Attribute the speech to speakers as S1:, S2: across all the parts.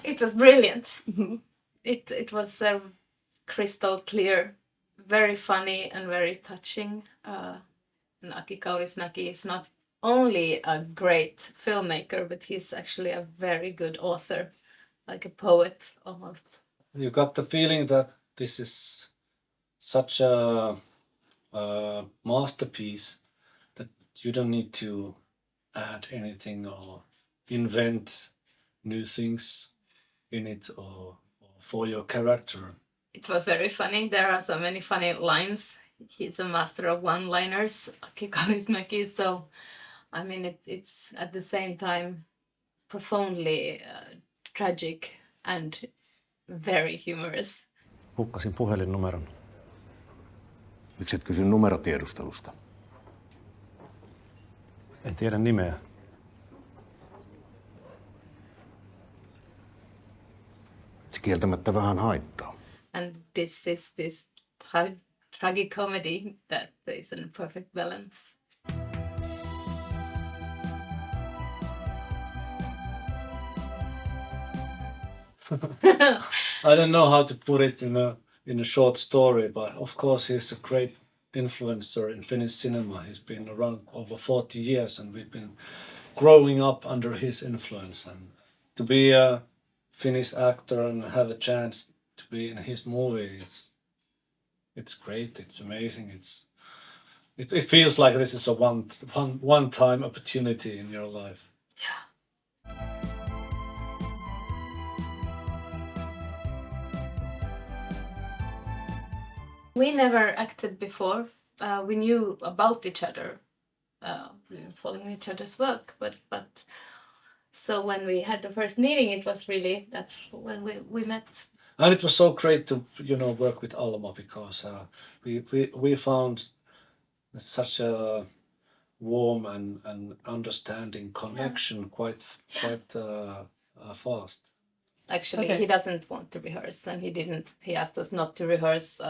S1: It was brilliant. It was crystal clear, very funny and very touching. And Aki Kaurismäki is not only a great filmmaker, but he's actually a very good author, like a poet almost.
S2: You got the feeling that this is such a masterpiece that you don't need to add anything or invent new things in it or for your character.
S1: It was very funny. There are so many funny lines. He's a master of one-liners, Aki Kaurismäki. So, I mean, it's at the same time profoundly tragic and very humorous.
S3: Hukkasin puhelinnumeron.
S4: Miksi et kysy numerotiedustelusta?
S3: En tiedä nimeä.
S4: Se kieltämättä vähän haittaa.
S1: And this is this tragicomedy that is in perfect balance.
S2: I don't know how to put it in a short story, but of course he's a great influencer in Finnish cinema. He's been around over 40 years and we've been growing up under his influence. And to be a Finnish actor and have a chance to be in his movie, it's great, it's amazing, it feels like this is a one-time opportunity in your life.
S1: Yeah. We never acted before. We knew about each other, we were following each other's work, but so when we had the first meeting, it was really, that's when we met.
S2: And it was so great to work with Alma because we found such a warm and understanding connection quite fast.
S1: Actually, he doesn't want to rehearse, and he asked us not to rehearse,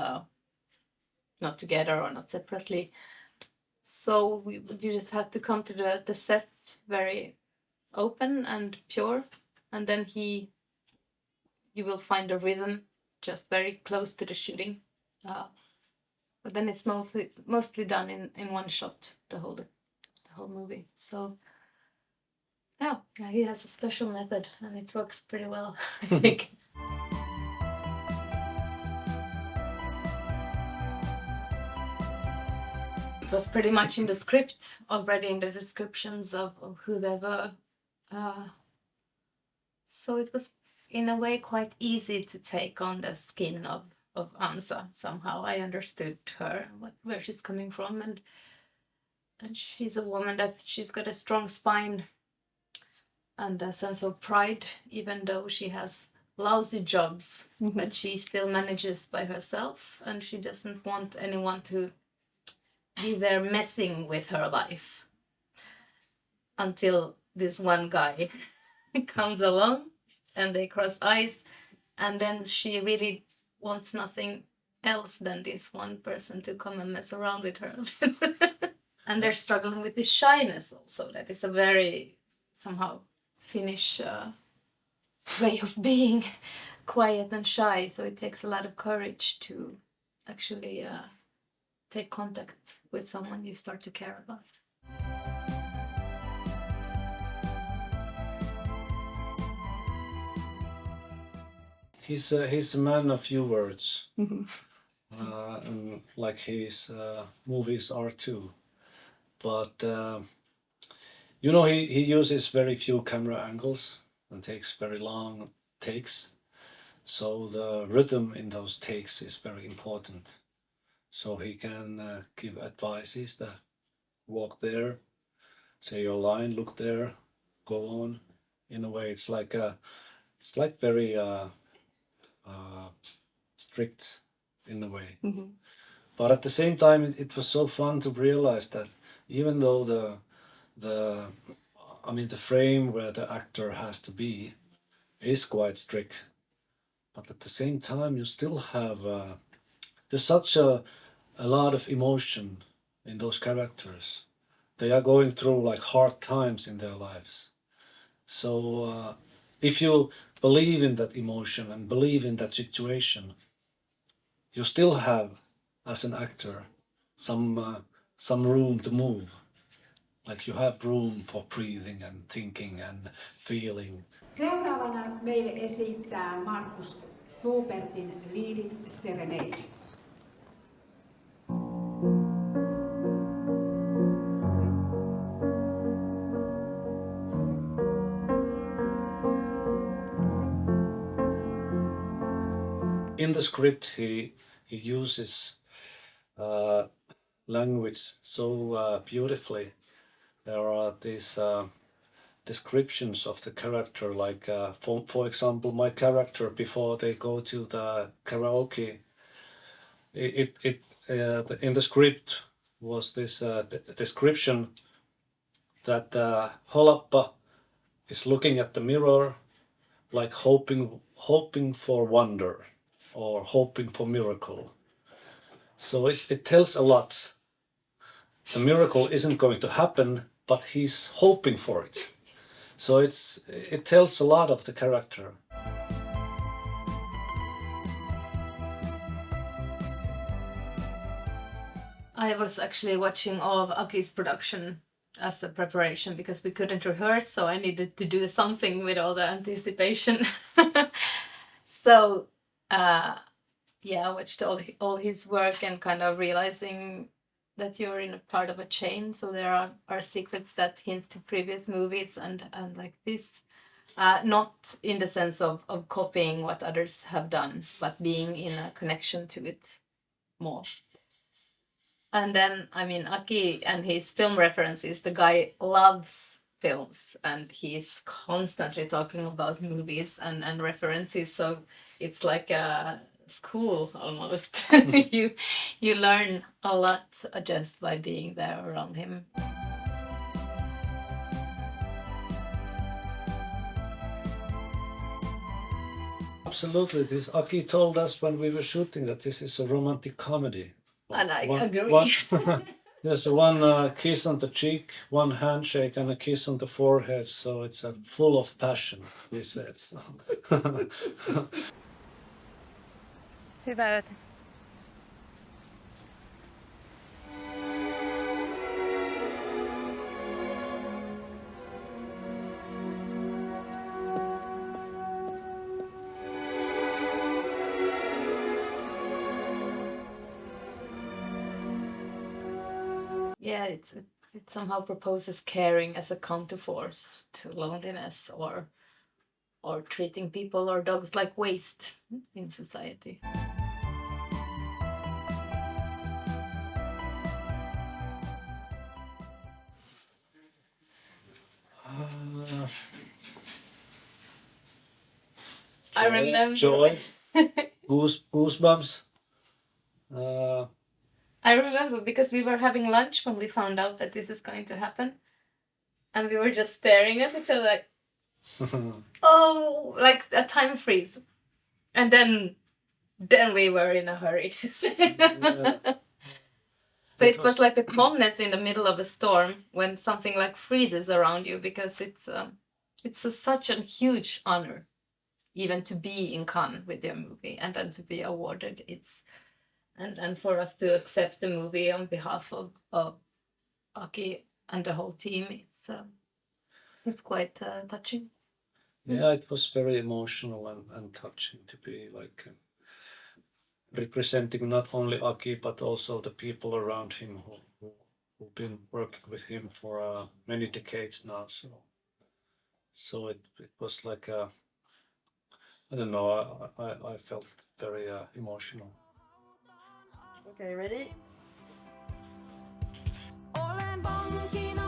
S1: not together or not separately. So you just have to come to the set very open and pure, and then you will find a rhythm just very close to the shooting. But then it's mostly done in one shot, the whole movie. So yeah, he has a special method and it works pretty well, I think. It was pretty much in the script, already in the descriptions of who they were. So it was in a way quite easy to take on the skin of Ansa somehow. I understood her, where she's coming from, and she's a woman that she's got a strong spine and a sense of pride, even though she has lousy jobs, but she still manages by herself, and she doesn't want anyone to be there messing with her life until this one guy comes along and they cross eyes, and then she really wants nothing else than this one person to come and mess around with her. And they're struggling with this shyness also, that is a very somehow Finnish way of being, quiet and shy, so it takes a lot of courage to actually take contact with someone you start to care about.
S2: He's a man of few words, and like his movies are too. But he uses very few camera angles and takes very long takes. So the rhythm in those takes is very important. So he can give advices that walk there, say your line, look there, go on. In a way, it's like very strict in a way. But at the same time, it was so fun to realize that even though the frame where the actor has to be is quite strict, but at the same time you still have there's such a lot of emotion in those characters. They are going through like hard times in their lives. So believe in that emotion and believe in that situation, you still have, as an actor, some room to move. Like you have room for breathing and thinking and feeling.
S5: Seuraavana meille esittää Markus Subertin Leading Serenade.
S2: In the script, he uses language so beautifully. There are these descriptions of the character, like for example, my character before they go to the karaoke. In the script was this description that Holappa is looking at the mirror, like hoping for wonder or hoping for miracle. So it tells a lot. The miracle isn't going to happen, but he's hoping for it. So it tells a lot of the character.
S1: I was actually watching all of Aki's production as a preparation because we couldn't rehearse, so I needed to do something with all the anticipation. So yeah, I watched all his work and kind of realizing that you're in a part of a chain, so there are secrets that hint to previous movies and like this, not in the sense of copying what others have done, but being in a connection to it more. And then, I mean, Aki and his film references, the guy loves films and he's constantly talking about movies and references, so it's like a school almost. You learn a lot just by being there around him.
S2: Absolutely. This Aki told us when we were shooting that this is a romantic comedy.
S1: And I agree.
S2: There's one kiss on the cheek, one handshake, and a kiss on the forehead. So it's full of passion, he said. So.
S1: Hyvää yötä. Yeah, it somehow proposes caring as a counterforce to loneliness or treating people or dogs like waste in society. I remember.
S2: Joy. Goosebumps.
S1: I remember because we were having lunch when we found out that this is going to happen. And we were just staring at each other like, oh, like a time freeze. And then we were in a hurry.
S2: Yeah.
S1: But it was like the calmness in the middle of a storm when something like freezes around you, because it's such a huge honor even to be in Cannes with your movie and then to be awarded. And for us to accept the movie on behalf of Aki and the whole team, it's quite touching.
S2: Yeah, it was very emotional and touching to be like representing not only Aki but also the people around him who've been working with him for many decades now. So it was like I don't know. I felt very emotional.
S6: Okay, ready?
S7: Olen vankina